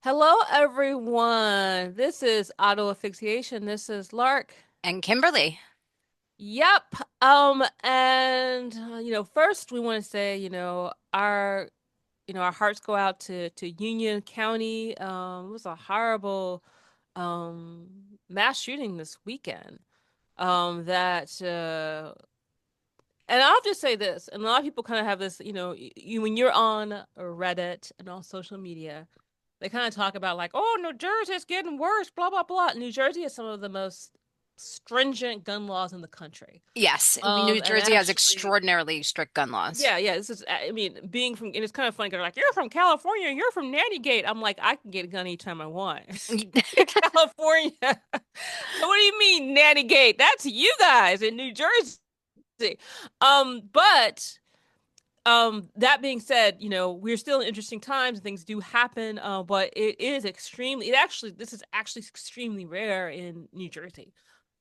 Hello, everyone. This is Auto Asphyxiation. This is Lark. And Kimberly. Yep. First we want to say, our hearts go out to Union County. It was a horrible um mass shooting this weekend. That And I'll just say this, and a lot of people kind of have this, when you're on Reddit and on social media, they kind of talk about like, oh, New Jersey is getting worse, blah blah blah. New Jersey has some of the most stringent gun laws in the country. Yes, New And Jersey has actually, extraordinarily strict gun laws. yeah, yeah. This is, I mean, being from, and it's kind of funny because they're like, you're from California, you're from Nanny Gate. I'm like, I can get a gun anytime I want. California. So what do you mean Nanny Gate? That's you guys in New Jersey. But that being said, we're still in interesting times. Things do happen, but this is actually extremely rare in New Jersey.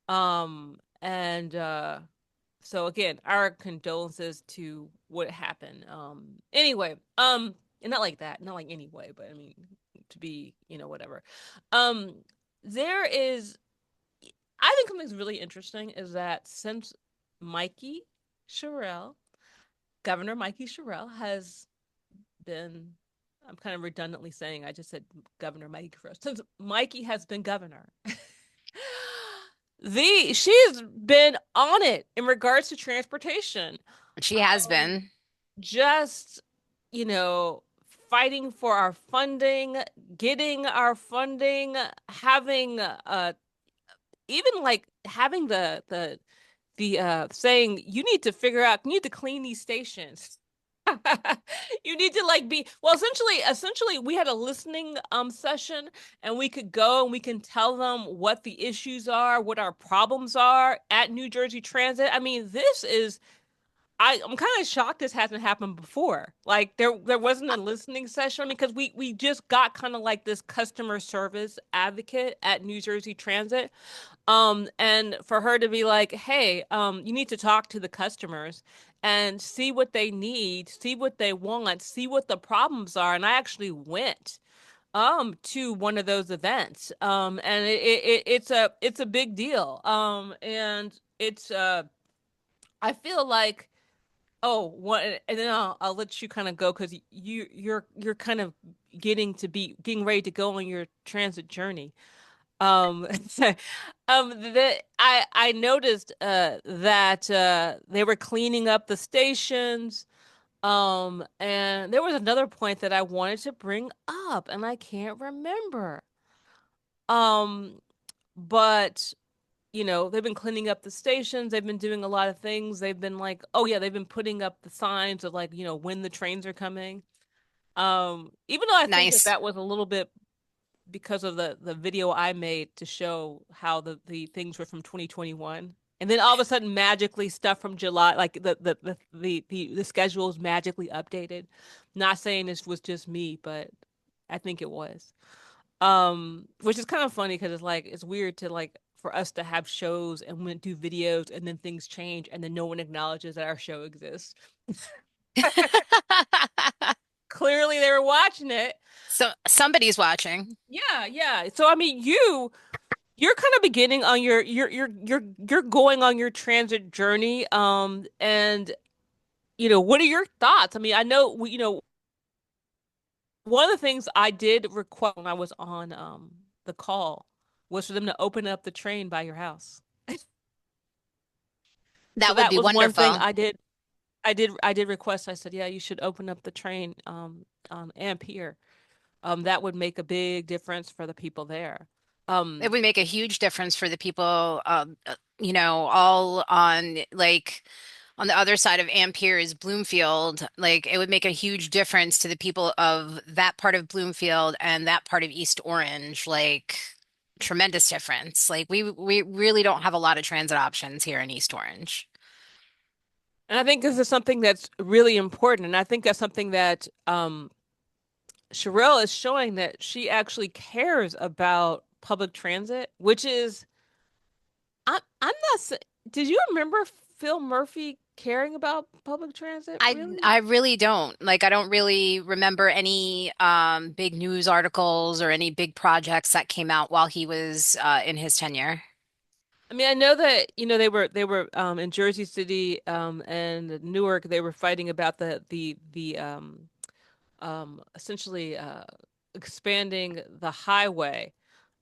And So again, our condolences to what happened. And not like that, not like anyway, but I mean, to be, whatever. Um, there is, I think something's really interesting is that since Mikey Sherrill, Governor Mikey Sherrill has been, I'm kind of redundantly saying, I just said Governor Mikey first. Since Mikey has been governor, she's been on it in regards to transportation. She has Um, been. just, you know, fighting for our funding, getting our funding, having even like having the saying you need to figure out, you need to clean these stations. You need to like be well essentially we had a listening session, and we could go and we can tell them what the issues are, what our problems are at New Jersey Transit. I mean, I'm kind of shocked this hasn't happened before. Like there wasn't a listening session. I mean, because we just got kind of like this customer service advocate at New Jersey Transit. And for her to be like, hey, you need to talk to the customers and see what they need, see what they want, see what the problems are. And I actually went to one of those events. And it's a big deal. And it's I feel like, oh, what, and then I'll let you kind of go because you're kind of getting ready to go on your transit journey. So, I noticed that they were cleaning up the stations. And there was another point that I wanted to bring up, and I can't remember. Um, but they've been cleaning up the stations. They've been doing a lot of things. They've been like, oh yeah, they've been putting up the signs of like, when the trains are coming. Even though I think that Nice. that was a little bit because of the video I made to show how the things were from 2021. And then all of a sudden magically stuff from July, like the schedules magically updated. Not saying this was just me, but I think it was. Which is kind of funny because it's like it's weird to like for us to have shows and we do videos and then things change and then no one acknowledges that our show exists. Clearly they were watching it. So somebody's watching. Yeah, yeah. So I mean, you're kind of beginning on you're going on your transit journey. And what are your thoughts? I mean, I know one of the things I did request when I was on the call was for them to open up the train by your house. So That would that be was one thing wonderful. I did. I did request. I said, yeah, you should open up the train on Ampere. That would make a big difference for the people there. It Um would make a huge difference for the people, all on on the other side of Ampere is Bloomfield. Like it would make a huge difference to the people of that part of Bloomfield and that part of East Orange. Like tremendous difference. Like we really don't have a lot of transit options here in East Orange. and I think this is something that's really important, and I think that's something that Sherrill is showing that she actually cares about public transit, which is I'm not. Did you remember Phil Murphy? caring about public transit, I really. I really don't. Like I don't really remember any big news articles or any big projects that came out while he was in his tenure. I mean, I know that, they were in Jersey City and Newark, they were fighting about the essentially expanding the highway.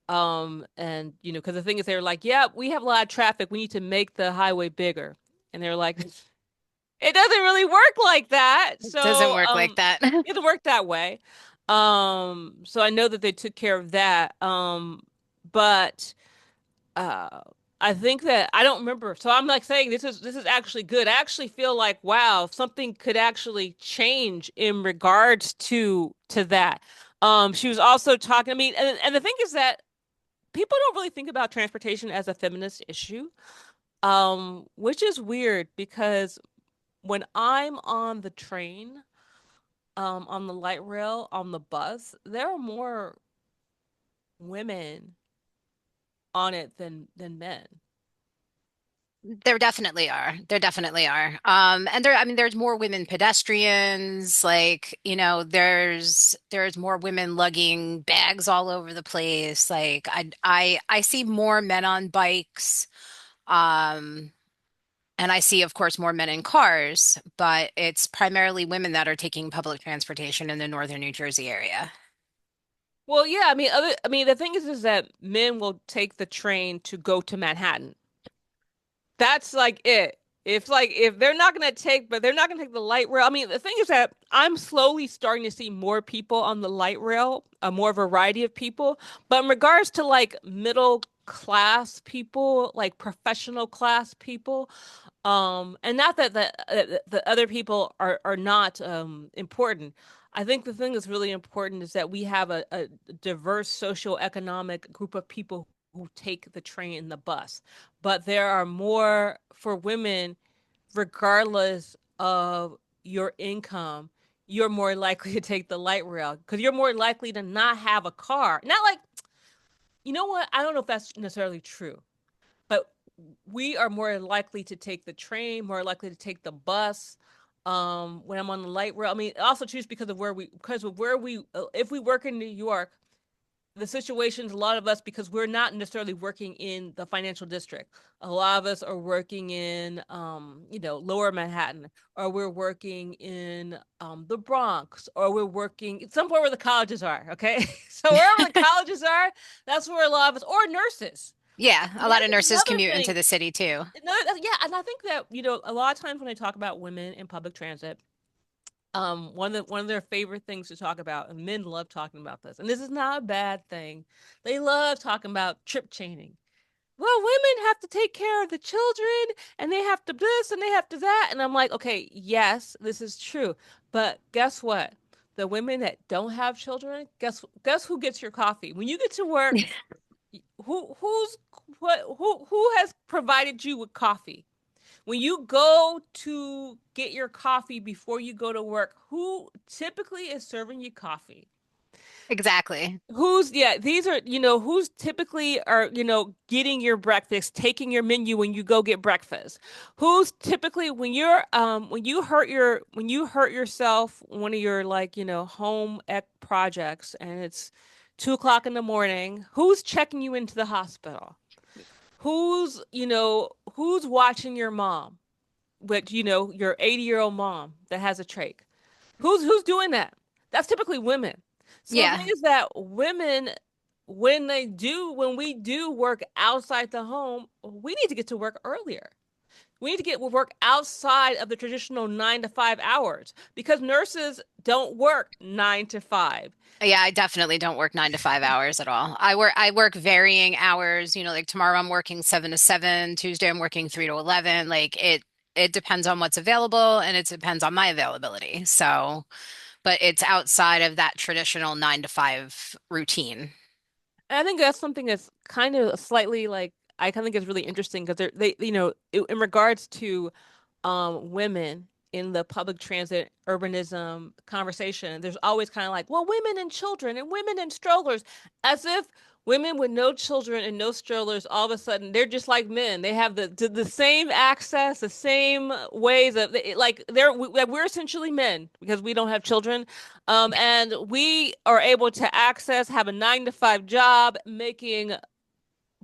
And because the thing is, they were like, yeah, we have a lot of traffic. We need to make the highway bigger. And they're like, it doesn't really work like that. It doesn't So, work like that. it doesn't work that way. So I know that they took care of that. But uh I think that I don't remember. So I'm like saying this is actually good. I actually feel like, wow, something could actually change in regards to that. She was also talking, I mean, and the thing is that people don't really think about transportation as a feminist issue. Which is weird because when I'm on the train, on the light rail, on the bus, there are more women on it than men. There definitely are. There definitely are. And there, I mean, there's more women pedestrians. Like, there's more women lugging bags all over the place. Like, I see more men on bikes. Um, and I see, of course, more men in cars, but it's primarily women that are taking public transportation in the northern New Jersey area. Well, yeah, I mean the thing is that men will take the train to go to Manhattan. That's like it. If they're not gonna take, but they're not gonna take the light rail. I mean, the thing is that I'm slowly starting to see more people on the light rail, a more variety of people. But in regards to like middle class people, like professional class people, and not that the other people are not important. I think the thing that's really important is that we have a diverse socioeconomic group of people who take the train and the bus. But there are more for women, regardless of your income, you're more likely to take the light rail because you're more likely to not have a car. Not like, you know what? I don't know if that's necessarily true, but we are more likely to take the train, more likely to take the bus. When I'm on the light rail, I mean, also choose because of where we, if we work in New York, the situations, a lot of us, because we're not necessarily working in the financial district. A lot of us are working in, lower Manhattan, or we're working in the Bronx, or we're working somewhere where the colleges are. Okay. So wherever the colleges are, that's where a lot of us, or nurses. Yeah, a lot Nurses of is nurses another commute into thing. the city too. Yeah. And I think that, a lot of times when I talk about women in public transit, one of their favorite things to talk about, and men love talking about this, and this is not a bad thing. They love talking about trip chaining. Well, women have to take care of the children, and they have to this and they have to that. And I'm like, okay, yes, this is true. But guess what? The women that don't have children, guess who gets your coffee? When you get to work, who's who has provided you with coffee? When you go to get your coffee before you go to work, who typically is serving you coffee? Exactly. These are, who's typically are, getting your breakfast, taking your menu when you go get breakfast. Who's typically when you hurt yourself, one of your like, home ec projects, and it's 2 o'clock in the morning, who's checking you into the hospital? Who's watching your mom? But your 80-year-old mom that has a trach. Who's doing that? That's typically women. So the thing Yeah, is that women, when we do work outside the home, we need to get to work earlier. We need to get work outside of the traditional 9 to 5 hours because nurses don't work 9 to 5. yeah, I definitely don't work 9 to 5 hours at all. I work varying hours, like tomorrow I'm working 7 to 7, Tuesday I'm working 3 to 11. Like it depends on what's available and it depends on my availability. So, but it's outside of that traditional 9 to 5 routine. And I think that's something that's kind of slightly like I kind of think is really interesting because in regards to women in the public transit urbanism conversation, there's always kind of like, well, women and children and women and strollers, as if Women with no children and no strollers, all of a sudden, they're just like men. They have the same access, the same ways of like we're essentially men because we don't have children, and we are able to access, have a 9 to 5 job, making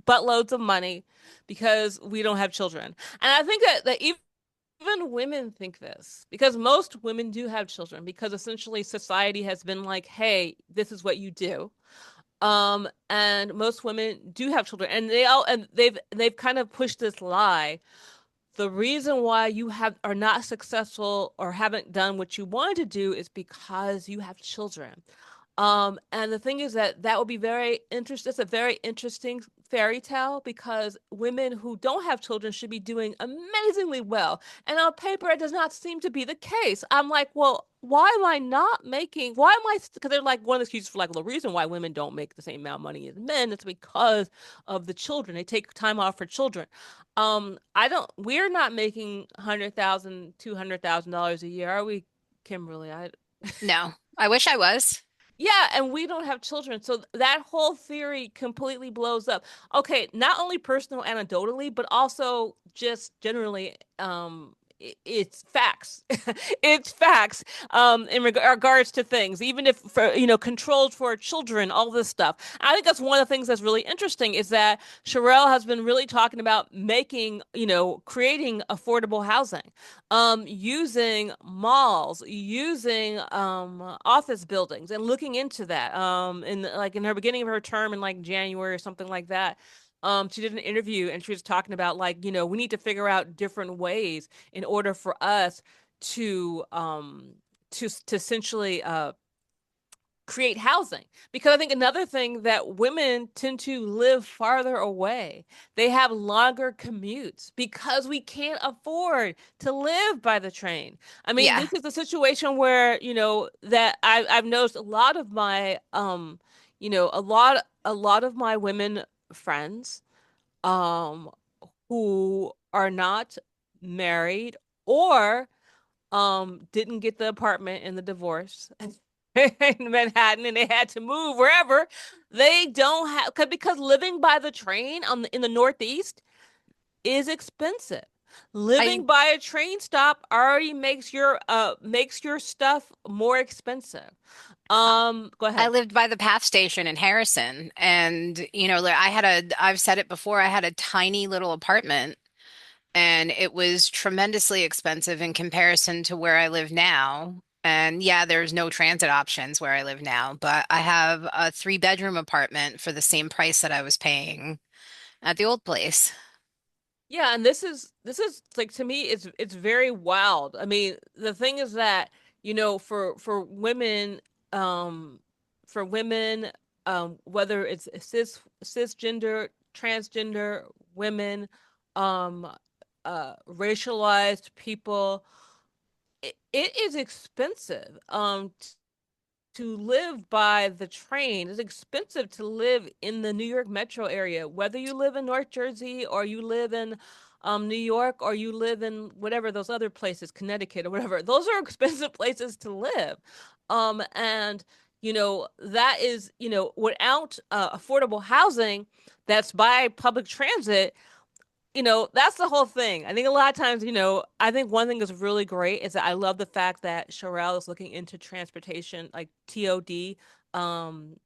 buttloads of money because we don't have children. And I think that even women think this because most women do have children because essentially society has been like, hey, this is what you do. And most women do have children, and they've kind of pushed this lie. The reason why you have are not successful or haven't done what you wanted to do is because you have children. And the thing is that that would be very interesting. It's a very interesting fairy tale because women who don't have children should be doing amazingly well. And on paper, it does not seem to be the case. I'm like, well, why am I not making, why am I, because they're like one excuse for like, well, the reason why women don't make the same amount of money as men is because of the children. They take time off for children. We're not making 100,000, $200,000 a year, are we, Kimberly? No, I wish I was. Yeah, and we don't have children. So that whole theory completely blows up. Okay, not only personal anecdotally, but also just generally it's facts. It's facts in regards to things, even if for controlled for children, all this stuff. I think that's one of the things that's really interesting is that Sherrill has been really talking about making, creating affordable housing, using malls, using office buildings, and looking into that. In like in her beginning of her term in like January or something like that. She did an interview and she was talking about like, we need to figure out different ways in order for us to to essentially create housing. Because I think another thing that women tend to live farther away. They have longer commutes because we can't afford to live by the train. I mean, Yeah. this is a situation where, that I've noticed a lot of my a lot of my women friends um who are not married or didn't get the apartment in the divorce in Manhattan and they had to move wherever. They don't have because living by the train in the Northeast is expensive. I Living by a train stop already makes your stuff more expensive. Go I ahead. lived by the PATH station in Harrison, and like, I've said it before, I had a tiny little apartment, and it was tremendously expensive in comparison to where I live now. And yeah, there's no transit options where I live now, but I have a 3 bedroom apartment for the same price that I was paying at the old place. Yeah, and this is like to me it's very wild. I mean, the thing is that, for women um for women whether it's cisgender, transgender women, um racialized people, it is expensive to live by the train. It's expensive to live in the New York metro area, whether you live in North Jersey or you live in New York or you live in whatever those other places, Connecticut or whatever. Those are expensive places to live. And that is, without affordable housing that's by public transit, that's the whole thing. I think a lot of times, I think one thing that's really great is that I love the fact that Sherrill is looking into transportation, like TOD, um,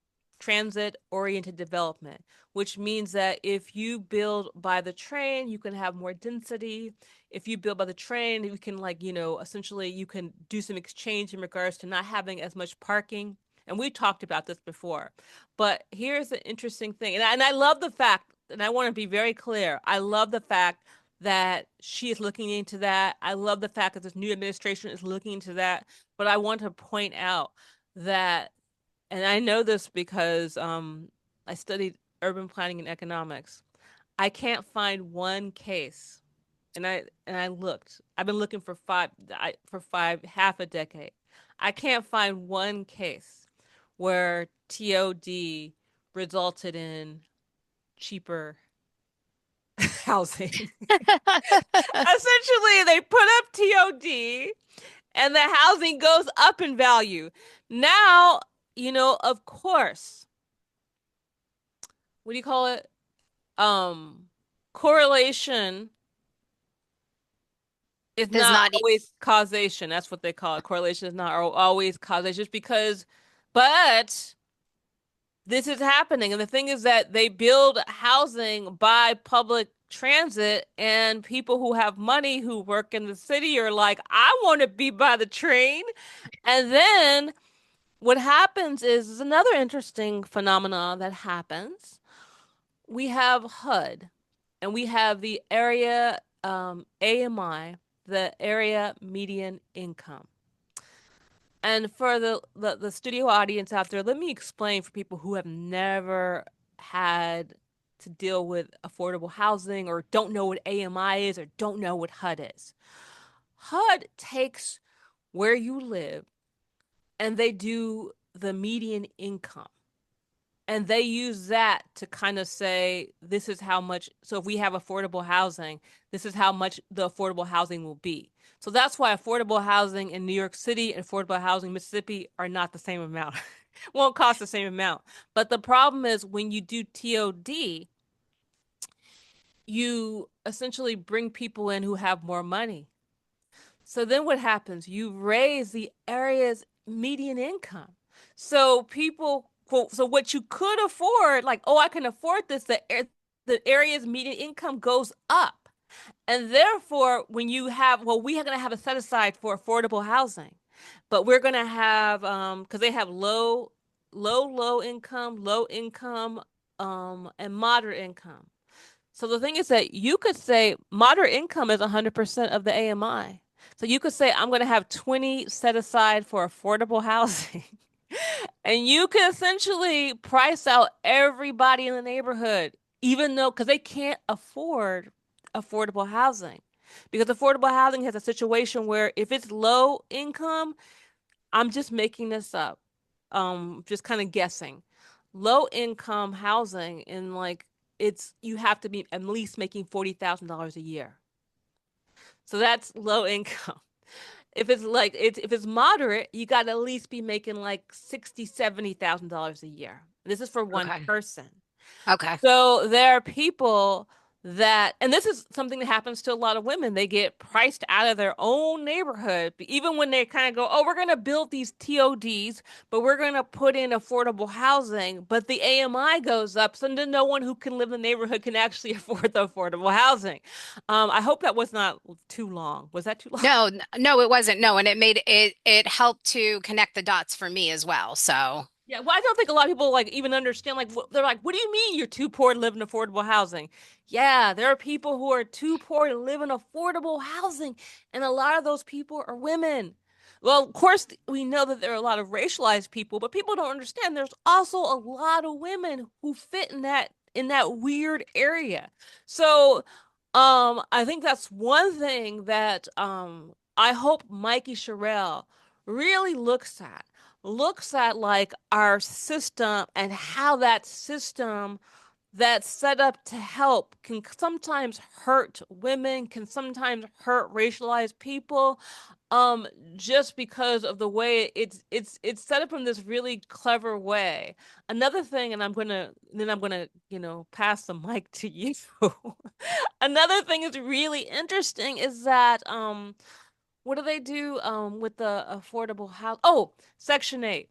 transit oriented development, which means that if you build by the train, you can have more density. If you build by the train, you can like, essentially you can do some exchange in regards to not having as much parking. And we talked about this before. But here's the interesting thing. And I love the fact, and I want to be very clear, I love the fact that she is looking into that. I love the fact that this new administration is looking into that. But I want to point out that, and I know this because I studied urban planning and economics. I can't find one case, and I looked. I've been looking for half a decade. I can't find one case where TOD resulted in cheaper housing. Essentially, they put up TOD and the housing goes up in value. Now, of course, what do you call it? Correlation is Does not not e always causation. That's what they call it. Correlation is not always causation, just because, but this is happening. And the thing is that they build housing by public transit, and people who have money who work in the city are like, I want to be by the train. And then what happens is another interesting phenomenon that happens. We have HUD, and we have the area AMI, the area median income. And for the studio audience out there, let me explain for people who have never had to deal with affordable housing or don't know what AMI is or don't know what HUD is. HUD takes where you live and they do the median income. And they use that to kind of say, this is how much. So if we have affordable housing, this is how much the affordable housing will be. So that's why affordable housing in New York City and affordable housing in Mississippi are not the same amount. Won't cost the same amount. But the problem is when you do TOD, you essentially bring people in who have more money. So then what happens? You raise the area's median income. So people, so what you could afford, like, oh, I can afford this, the area's median income goes up. And therefore, when you have, well, we are going to have a set aside for affordable housing, but we're going to have, because they have low income, and moderate income. So the thing is that you could say moderate income is 100% of the AMI. So you could say, I'm going to have 20 set aside for affordable housing. And you can essentially price out everybody in the neighborhood, even though, because they can't afford affordable housing. Because affordable housing has a situation where if it's low income, I'm just making this up. Just kind of guessing. Low income housing in like it's you have to be at least making $40,000 a year. So that's low income. If it's like if it's moderate, you got to at least be making like 60, $70,000 a year. This is for one Okay. person. Okay. So there are people that, and this is something that happens to a lot of women. They get priced out of their own neighborhood, even when they kind of go, oh, we're going to build these TODs, but we're going to put in affordable housing. But the AMI goes up, so then no one who can live in the neighborhood can actually afford the affordable housing. I hope that was not too long. Was that too long? No, no, it wasn't. No, and it helped to connect the dots for me as well. So, Yeah, well, I don't think a lot of people like even understand. Like, they're like, "What do you mean you're too poor to live in affordable housing?" Yeah, there are people who are too poor to live in affordable housing, and a lot of those people are women. Well, of course, we know that there are a lot of racialized people, but people don't understand. There's also a lot of women who fit in that weird area. So, I think that's one thing that I hope Mikey Sherrill really looks at like our system and how that system that's set up to help can sometimes hurt women, can sometimes hurt racialized people, um, just because of the way it's set up in this really clever way. Another thing, and I'm gonna, pass the mic to you. Another thing is really interesting is that what do they do with the affordable house? Oh, Section 8.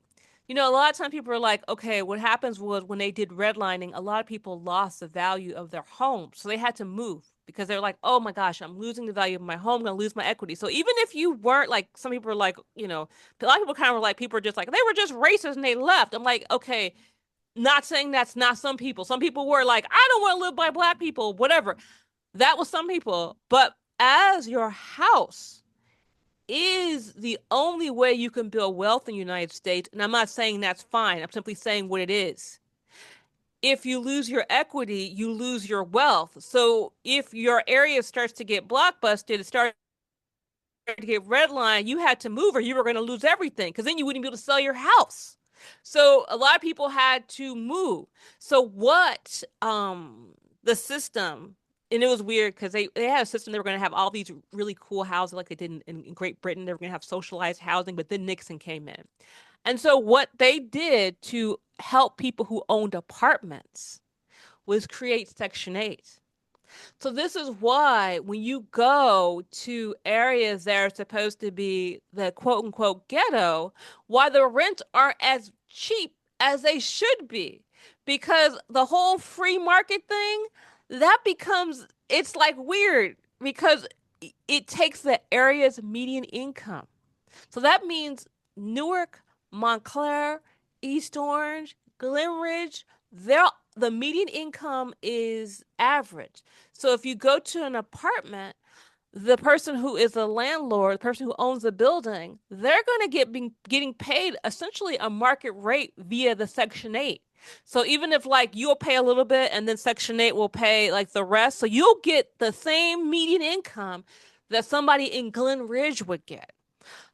A lot of times people are like, okay, what happens was when they did redlining, a lot of people lost the value of their home. So they had to move because they're like, oh my gosh, I'm losing the value of my home, I'm gonna lose my equity. So even if you weren't like, some people are like, a lot of people kind of were like, people are just like, they were just racist and they left. I'm like, okay, not saying that's not some people. Some people were like, I don't want to live by black people, whatever. That was some people. But as your house is the only way you can build wealth in the United States. And I'm not saying that's fine. I'm simply saying what it is. If you lose your equity, you lose your wealth. So if your area starts to get blockbusted, it starts to get redlined, you had to move or you were going to lose everything because then you wouldn't be able to sell your house. So a lot of people had to move. So what the system, and it was weird because they had a system, they were going to have all these really cool houses like they did in Great Britain. They were going to have socialized housing, but then Nixon came in. And so what they did to help people who owned apartments was create Section 8. So this is why when you go to areas that are supposed to be the quote unquote ghetto, why the rents aren't as cheap as they should be. Because the whole free market thing, that becomes it's like weird because it takes the area's median income. So that means Newark, Montclair, East Orange, Glen Ridge, they're the median income is average. So if you go to an apartment, the person who is the landlord, the person who owns the building, they're going to getting paid essentially a market rate via the Section 8. So even if like you'll pay a little bit and then Section 8 will pay like the rest, so you'll get the same median income that somebody in Glen Ridge would get.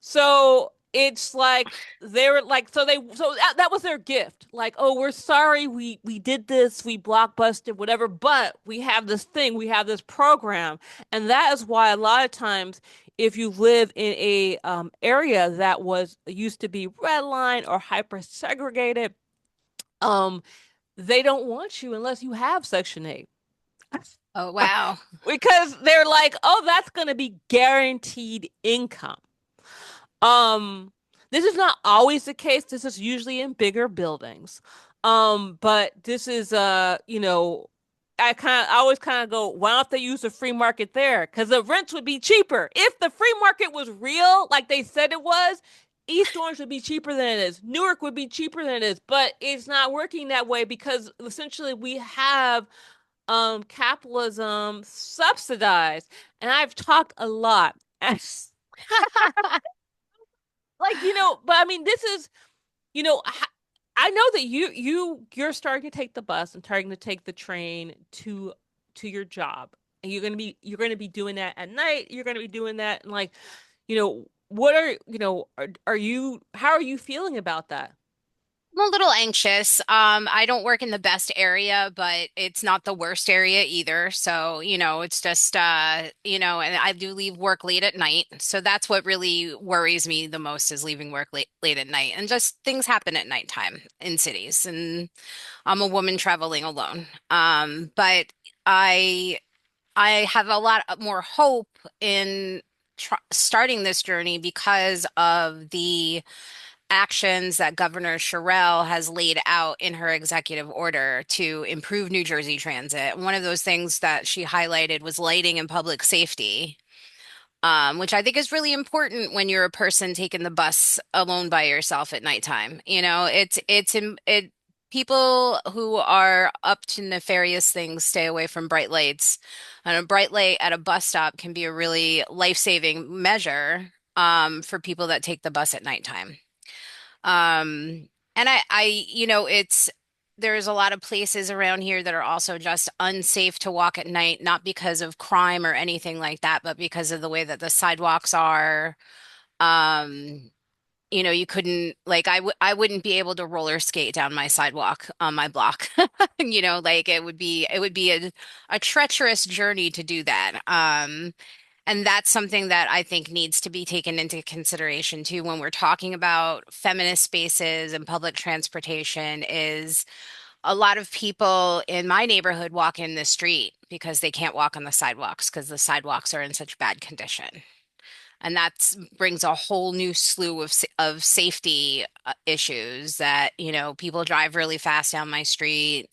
So it's like they were like that was their gift. Like, oh, we're sorry we did this, we blockbusted, whatever, but we have this thing, we have this program. And that is why a lot of times if you live in a area that was used to be red line or hyper segregated, um, they don't want you unless you have Section 8. Oh, wow. Because they're like, oh, that's gonna be guaranteed income. Um, this is not always the case. This is usually in bigger buildings. But this is I always kind of go, why don't they use the free market there? Because the rents would be cheaper. If the free market was real, like they said it was, East Orange would be cheaper than it is. Newark would be cheaper than it is. But it's not working that way because essentially we have capitalism subsidized. And I've talked a lot. Like but I mean this is you know I know that you're starting to take the bus and starting to take the train to your job, and you're going to be doing that at night. You're going to be doing that, and like what are are you how are you feeling about that? I'm a little anxious. I don't work in the best area, but it's not the worst area either. So, it's just and I do leave work late at night. So that's what really worries me the most is leaving work late at night. And just things happen at nighttime in cities. And I'm a woman traveling alone. But I I have a lot more hope in starting this journey because of the actions that Governor Sherrill has laid out in her executive order to improve New Jersey transit. One of those things that she highlighted was lighting and public safety, which I think is really important when you're a person taking the bus alone by yourself at nighttime. People who are up to nefarious things stay away from bright lights. And a bright light at a bus stop can be a really life-saving measure for people that take the bus at nighttime. And there's a lot of places around here that are also just unsafe to walk at night, not because of crime or anything like that, but because of the way that the sidewalks are. Um, you couldn't like I wouldn't be able to roller skate down my sidewalk on my block. Like it would be a treacherous journey to do that. And that's something that I think needs to be taken into consideration too when we're talking about feminist spaces and public transportation is a lot of people in my neighborhood walk in the street because they can't walk on the sidewalks because the sidewalks are in such bad condition. And that brings a whole new slew of safety issues that, people drive really fast down my street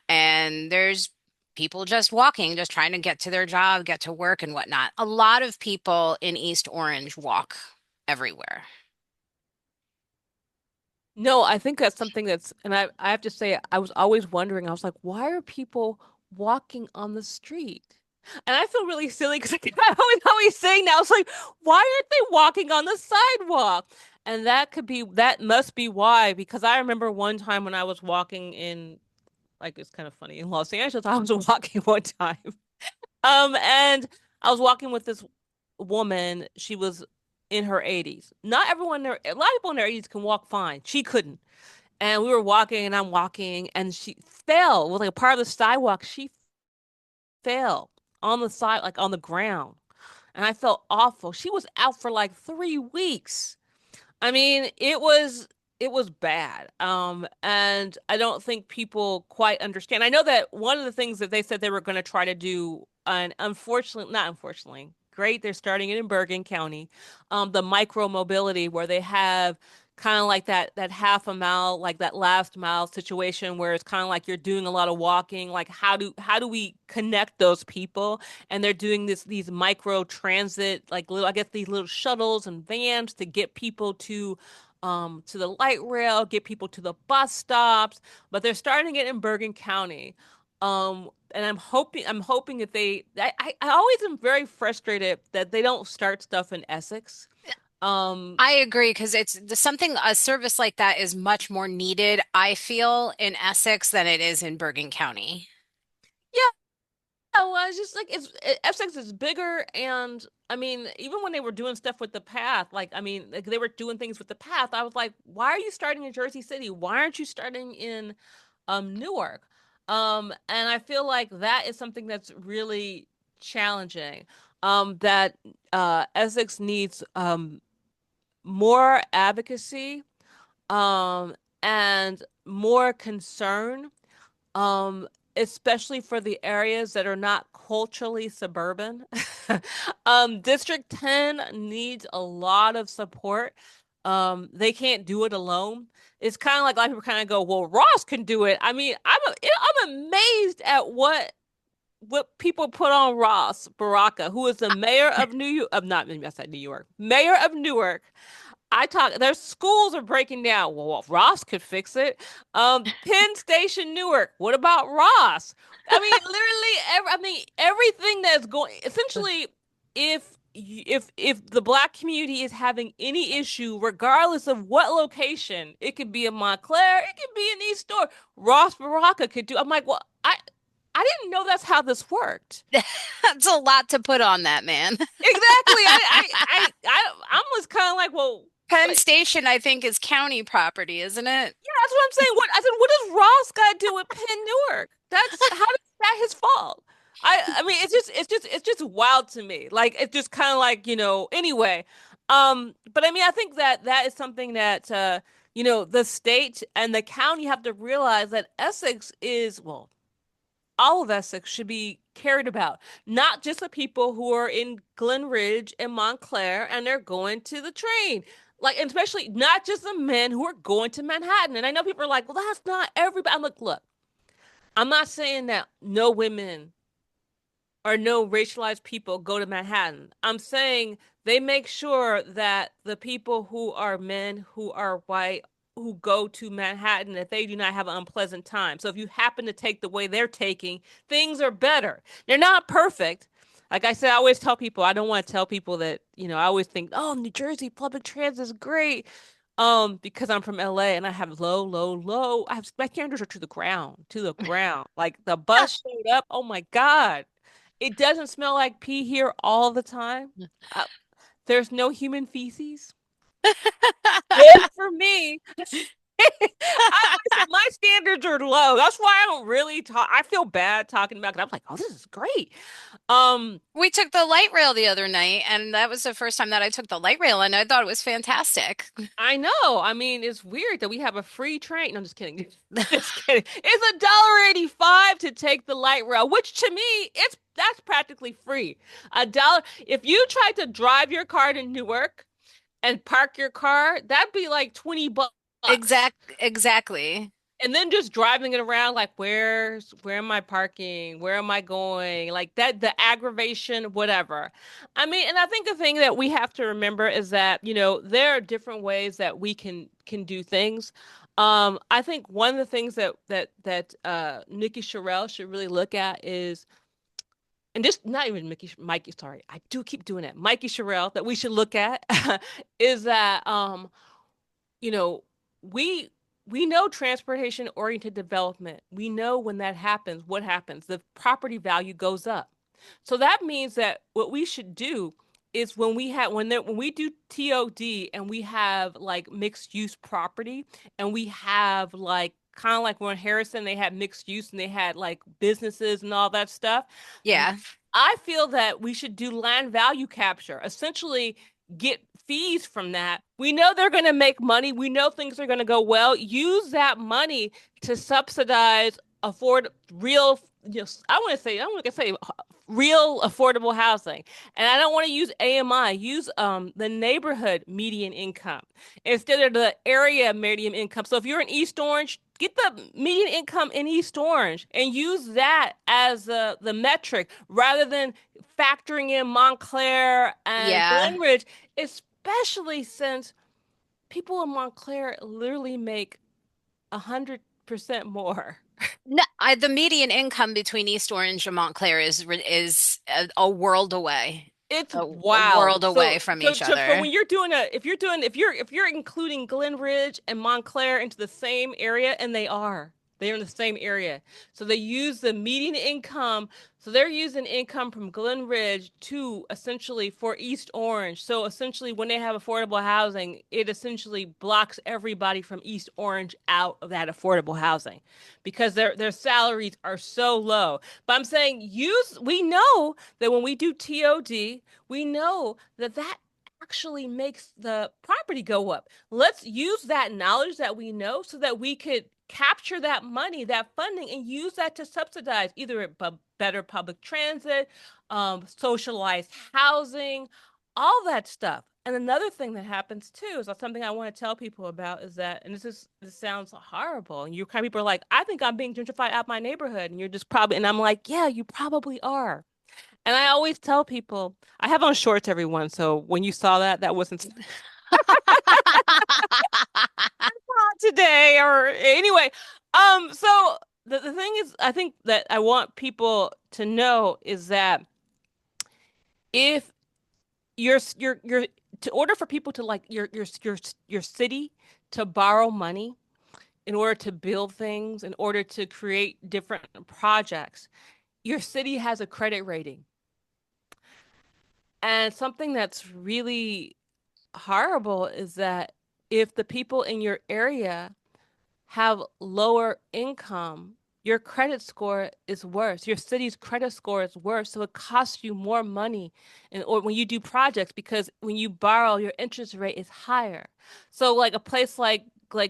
and there's people just walking, just trying to get to their job, get to work and whatnot. A lot of people in East Orange walk everywhere. No, I think that's something and I have to say, I was always wondering, I was like, why are people walking on the street? And I feel really silly because I always saying now, it's like, why aren't they walking on the sidewalk? And that must be why, because I remember one time when I was walking in, like, it's kind of funny, in Los Angeles, I was walking one time. And I was walking with this woman. She was in her 80s. Not everyone there, a lot of people in their 80s can walk fine. She couldn't. And we were walking and I'm walking and she fell. It was like a part of the sidewalk. She fell on the side, like on the ground. And I felt awful. She was out for like 3 weeks. I mean, it was. it was bad. And I don't think people quite understand. I know that one of the things that they said they were going to try to do, and unfortunately, not unfortunately, great, they're starting it in Bergen County, the micro mobility where they have kind of like that half a mile, like that last mile situation where it's kind of like you're doing a lot of walking. Like how do we connect those people? And they're doing these micro transit, like little, I guess these little shuttles and vans to get people to the light rail, get people to the bus stops, but they're starting it in Bergen County. And I'm hoping that I always am very frustrated that they don't start stuff in Essex. Um, I agree because something, a service like that is much more needed, I feel, in Essex than it is in Bergen County. yeah, well, it's just like Essex is bigger, and I mean, even when they were doing stuff with the path, like I mean, like they were doing things with the path. I was like, why are you starting in Jersey City? Why aren't you starting in Newark? And I feel like that is something that's really challenging. That Essex needs more advocacy, um, and more concern, um, especially for the areas that are not culturally suburban. District 10 needs a lot of support. They can't do it alone. It's kind of like a lot of people kind of go, well, Ross can do it. I mean, I'm amazed at what people put on Ross Baraka, who is the mayor of New York, of not maybe I said New York, mayor of Newark. I talk. Their schools are breaking down. Well, Ross could fix it. Penn Station, Newark. What about Ross? I mean, literally, I mean, everything that's going. Essentially, if the black community is having any issue, regardless of what location, it could be in Montclair, it could be in East Store. Ross Baraka could do. I'm like, well, I didn't know that's how this worked. That's a lot to put on that man. Exactly. I was kind of like, well, Penn but Station, I think, is county property, isn't it? yeah, that's what I'm saying. What I said, what does Ross got to do with Penn Newark? That's how is that his fault? I mean, it's just wild to me. Like it's just kind of like, anyway. But I mean, I think that that is something that the state and the county have to realize that Essex is, well, all of Essex should be cared about, not just the people who are in Glen Ridge and Montclair and they're going to the train. Like, and especially not just the men who are going to Manhattan. And I know people are like, well, that's not everybody. I'm like, look, I'm not saying that no women or no racialized people go to Manhattan. I'm saying they make sure that the people who are men, who are white, who go to Manhattan, that they do not have an unpleasant time. So if you happen to take the way they're taking, things are better. They're not perfect. Like I said, I always tell people, I don't want to tell people that, I always think, oh, New Jersey public transit is great. Because I'm from LA and I have low, low, low. I have my standards are to the ground, to the ground. Like the bus showed up. Oh my God. It doesn't smell like pee here all the time. Uh, there's no human feces. Good for me. My standards are low. That's why I don't really talk. I feel bad talking about it. I'm like, oh, this is great. Um, We took the light rail the other night, and that was the first time that I took the light rail, and I thought it was fantastic. I know. I mean, it's weird that we have a free train. No, I'm just kidding. Just kidding. It's $1.85 to take the light rail, which to me, that's practically free. A dollar. If you tried to drive your car to Newark and park your car, that'd be like 20 bucks. Exactly. And then just driving it around like where am I parking? Where am I going? Like that, the aggravation, whatever. I mean, and I think the thing that we have to remember is that, there are different ways that we can do things. I think one of the things that Nikki Sherrill should really look at is, and just not even Mikey, sorry, I do keep doing that. Mikey Sherrill that we should look at is that you know, we we know transportation oriented development. We know when that happens, what happens? The property value goes up. So that means that what we should do is when we do TOD and we have like mixed use property and we have like kind of like when Harrison they had mixed use and they had like businesses and all that stuff. Yeah. I feel that we should do land value capture. Essentially, get fees from that. We know they're going to make money. We know things are going to go well. Use that money to subsidize afford real, I want to say real affordable housing. And I don't want to use AMI. Use the neighborhood median income instead of the area median income. So if you're in East Orange, get the median income in East Orange and use that as the metric rather than factoring in Montclair and Yeah. Glenridge, especially since people in Montclair literally make 100% more. No, the median income between East Orange and Montclair is a world away, It's a wild. world So away from so each to, for other. when you're doing a if you're including Glen Ridge and Montclair into the same area, and they're in the same area. So they use the median income. So they're using income from Glen Ridge to essentially for East Orange. So essentially when they have affordable housing, it essentially blocks everybody from East Orange out of that affordable housing because their salaries are so low. But I'm saying we know that when we do TOD, we know that that actually makes the property go up. Let's use that knowledge that we know so that we could capture that money, that funding, and use that to subsidize either better public transit, socialized housing, all that stuff. And another thing that happens too is something I want to tell people about is that, and this sounds horrible, and you kind of people are like, I think I'm being gentrified out my neighborhood, and you're just probably, and I'm like, yeah, you probably are. And I always tell people, I have on shorts, everyone. So when you saw that, that wasn't today or anyway. So the thing is, I think that I want people to know is that if you're to order for people to like your city to borrow money in order to build things, in order to create different projects, your city has a credit rating. And something that's really horrible is that if the people in your area have lower income, your credit score is worse. Your city's credit score is worse. So it costs you more money or when you do projects because when you borrow, your interest rate is higher. So like a place like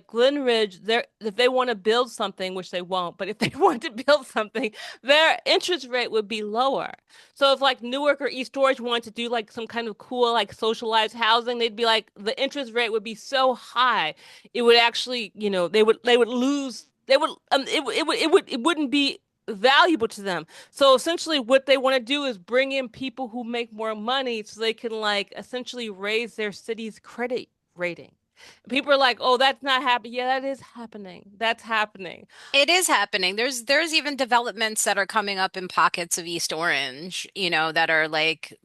Glen Ridge, if they want to build something, which they won't, but if they want to build something, their interest rate would be lower. So if like Newark or East Orange wanted to do like some kind of cool like socialized housing, they'd be like the interest rate would be so high it would actually, they would lose. They would it wouldn't be valuable to them. So essentially what they want to do is bring in people who make more money so they can like essentially raise their city's credit rating. People are like, "Oh, that's not happening." Yeah, that is happening. That's happening. It is happening. There's even developments that are coming up in pockets of East Orange, that are like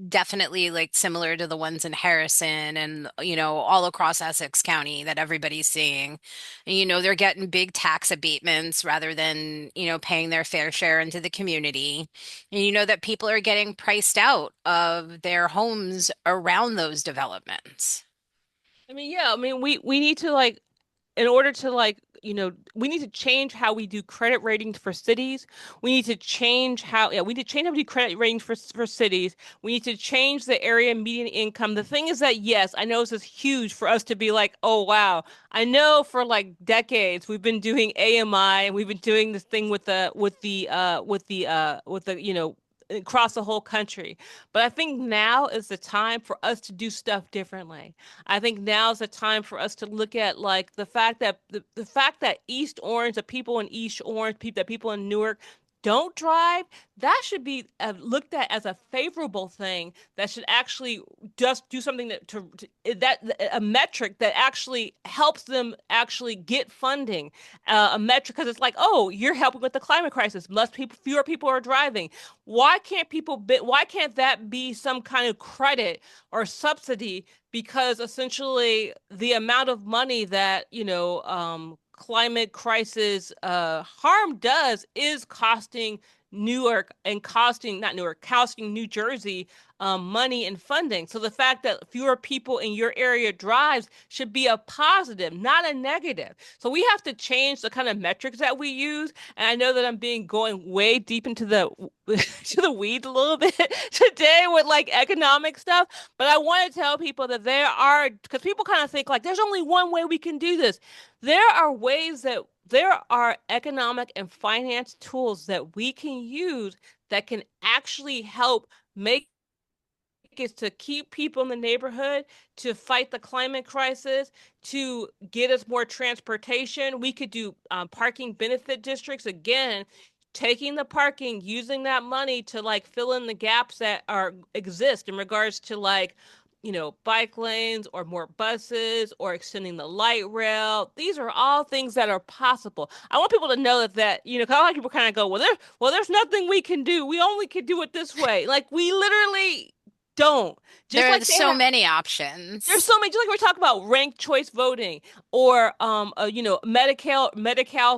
definitely like similar to the ones in Harrison and all across Essex County that everybody's seeing. And they're getting big tax abatements rather than, paying their fair share into the community. And that people are getting priced out of their homes around those developments. I mean, yeah, I mean, we need to like in order to like, we need to change how we do credit ratings for cities. We need to change how, yeah, we need to change how we do credit ratings for cities. We need to change the area median income. The thing is that, yes, I know this is huge for us to be like, oh, wow. I know for like decades we've been doing AMI and we've been doing this thing with the across the whole country. But I think now is the time for us to do stuff differently. I think now's the time for us to look at like the fact that East Orange, the people in East Orange, the people in Newark don't drive, that should be looked at as a favorable thing that should actually just do something that a metric that actually helps them actually get funding, a metric because it's like, oh, you're helping with the climate crisis, fewer people are driving. Why can't that be some kind of credit or subsidy because essentially the amount of money that climate crisis harm does is costing Newark and costing, not Newark, costing New Jersey money and funding. So the fact that fewer people in your area drives should be a positive, not a negative. So we have to change the kind of metrics that we use. And I know that I'm being going way deep into the to the weeds a little bit today with like economic stuff, but I want to tell people that there are, because people kind of think like there's only one way we can do this. There are ways that there are economic and finance tools that we can use that can actually help make is to keep people in the neighborhood, to fight the climate crisis, to get us more transportation. We could do parking benefit districts again, taking the parking, using that money to like fill in the gaps that are exist in regards to like bike lanes or more buses or extending the light rail. These are all things that are possible. I want people to know that, 'cause a lot of people kind of go, there's nothing we can do. We only can do it this way. Like we literally don't. Just There are like they so have many there's options. so many, just like we're talking about ranked choice voting or Medi-Cal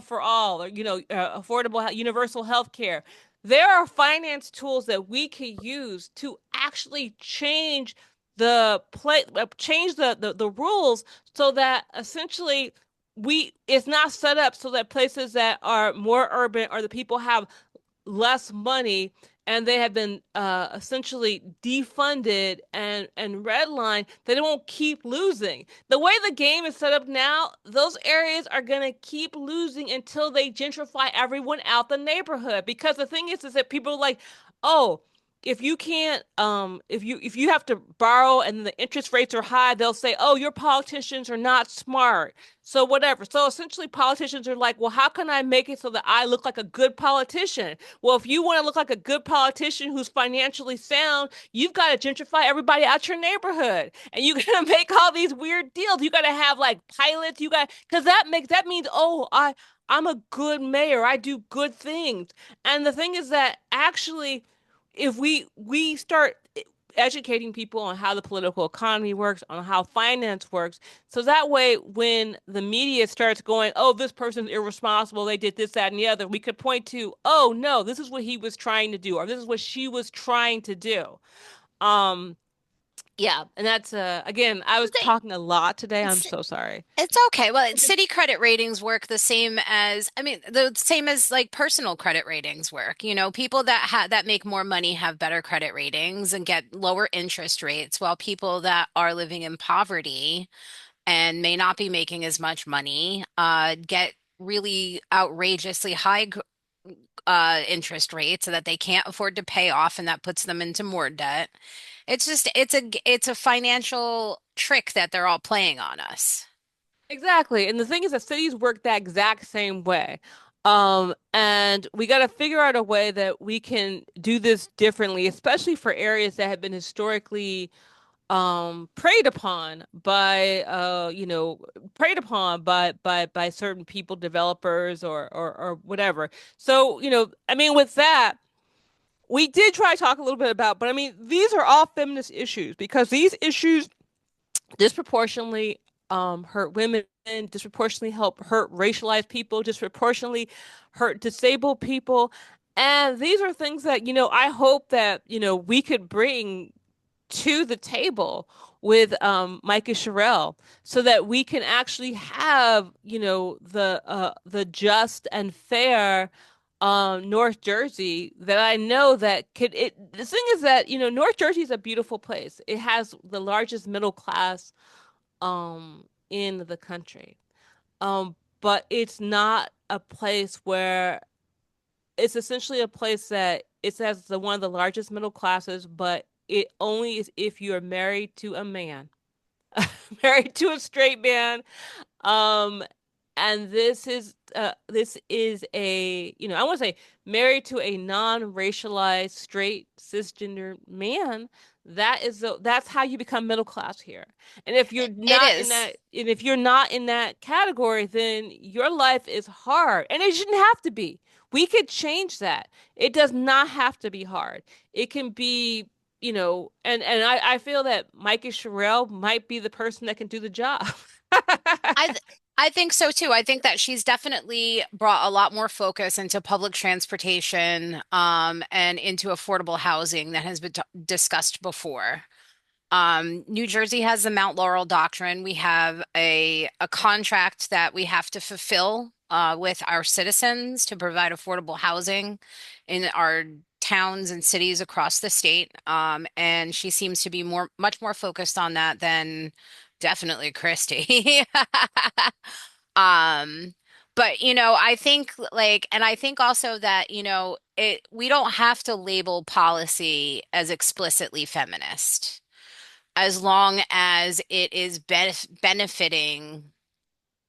for all, or affordable universal health care. There are finance tools that we can use to actually change the rules so that essentially we it's not set up so that places that are more urban or the people have less money and they have been essentially defunded and redlined, that it won't keep losing. The way the game is set up now, those areas are going to keep losing until they gentrify everyone out the neighborhood. Because the thing is that people are like, oh, if you can't if you have to borrow and the interest rates are high, they'll say, oh, your politicians are not smart, so whatever. So essentially politicians are like, well, how can I make it so that I look like a good politician? Well, if you want to look like a good politician who's financially sound, you've got to gentrify everybody out your neighborhood. And you got to make all these weird deals. You got to have like pilots. You got, because that means, oh, I'm a good mayor. I do good things. And the thing is that actually, if we start educating people on how the political economy works, on how finance works, so that way when the media starts going, oh, this person's irresponsible, they did this, that, and the other, we could point to, oh no, this is what he was trying to do, or this is what she was trying to do. Um, yeah, and that's again, I was talking a lot today. I'm It's so sorry. it's okay. Well, city credit ratings work the same as, I mean, the same as like personal credit ratings work. You know, people that make more money have better credit ratings and get lower interest rates, while people that are living in poverty and may not be making as much money get really outrageously high interest rates so that they can't afford to pay off, and that puts them into more debt. It's a financial trick that they're all playing on us. Exactly. And the thing is that cities work that exact same way. And we got to figure out a way that we can do this differently, especially for areas that have been historically preyed upon by preyed upon by certain people, developers or whatever. So, I mean with that, we did try to talk a little bit about, but I mean these are all feminist issues because these issues disproportionately hurt women, disproportionately help hurt racialized people, disproportionately hurt disabled people. And these are things that, I hope that, we could bring to the table with Micah Sherrill so that we can actually have, the just and fair North Jersey that I know that could it the thing is that, North Jersey is a beautiful place. It has the largest middle class in the country. But it's not a place where it's essentially a place that it says the one of the largest middle classes, but it only is if you're married to a man, married to a straight man. Um, and this is a, I want to say married to a non-racialized straight cisgender man. That's how you become middle class here. And if you're It not in is. that, and if you're not in that category, then your life is hard. And it shouldn't have to be. We could change that. It does not have to be hard. It can be, and I feel that Micah Sherrill might be the person that can do the job. I I think so too. I think that she's definitely brought a lot more focus into public transportation, and into affordable housing that has been discussed before. New Jersey has the Mount Laurel Doctrine. We have a contract that we have to fulfill with our citizens to provide affordable housing in our towns and cities across the state. And she seems to be much more focused on that than definitely Christie. Um, but I think and I think also that, we don't have to label policy as explicitly feminist as long as it is benefiting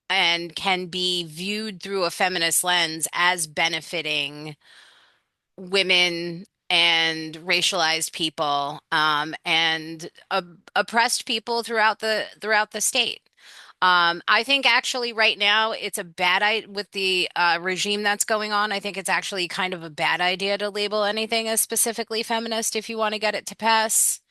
and can be viewed through a feminist lens as benefiting women and racialized people, and oppressed people throughout the state. I think actually right now it's a bad idea with the regime that's going on. I think it's actually kind of a bad idea to label anything as specifically feminist if you want to get it to pass,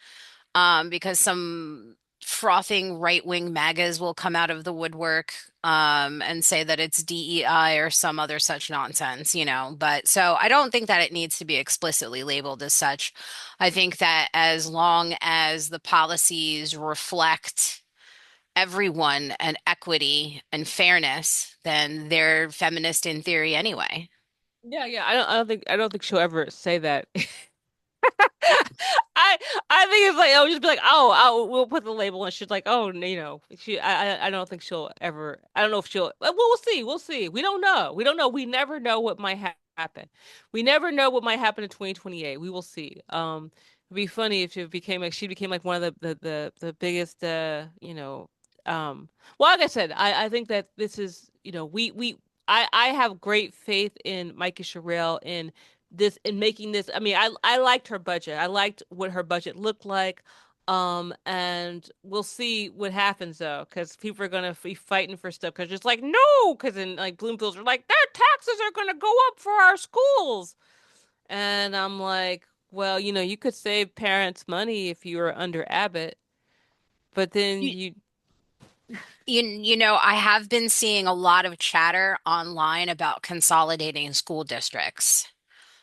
because some frothing right-wing MAGAs will come out of the woodwork, and say that it's DEI or some other such nonsense. But so I don't think that it needs to be explicitly labeled as such. I think that as long as the policies reflect everyone and equity and fairness, then they're feminist in theory anyway. Yeah, yeah. I don't think she'll ever say that. I I think it's like, I'll just be like, oh, we'll put the label, and she's like, oh, I don't think she'll ever. I don't know if she'll. We'll see. We'll see. We don't know. We don't know. We never know what might happen. We never know what might happen in 2028. We will see. It'd be funny if she became like one of the biggest, well, like I said, I think that this is, I have great faith in Micah Sherrill in this, in making this. I mean, I liked her budget. I liked what her budget looked like. And we'll see what happens though, because people are gonna be fighting for stuff because just like no, because in like Bloomfields are like their taxes are gonna go up for our schools, and I'm like, well, you could save parents money if you were under Abbott, but then You, I have been seeing a lot of chatter online about consolidating school districts.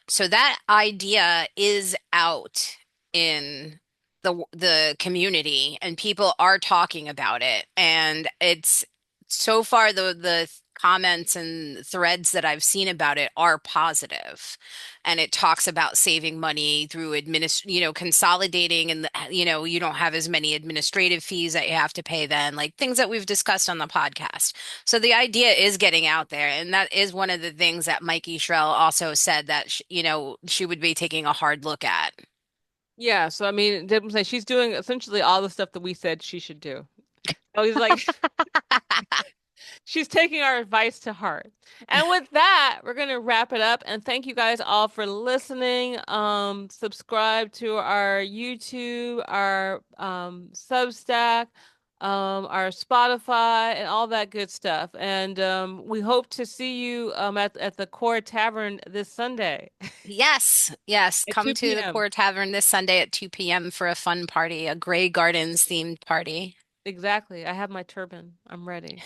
So that idea is out in the community and people are talking about it. And it's so far the comments and threads that I've seen about it are positive. And it talks about saving money through consolidating, and you don't have as many administrative fees that you have to pay then, like things that we've discussed on the podcast. So the idea is getting out there, and that is one of the things that Mikey Shrell also said that she would be taking a hard look at. yeah. So I mean, I'm saying she's doing essentially all the stuff that we said she should do. Oh, he's like, she's taking our advice to heart. And with that, we're going to wrap it up. And thank you guys all for listening. Subscribe to our YouTube, our Substack, our Spotify, and all that good stuff. And we hope to see you at the Core Tavern this Sunday Yes, yes. at Come 2 to the p.m. Core Tavern this Sunday at 2 p.m. for a fun party, a Grey Gardens themed party. Exactly. I have my turban. I'm ready.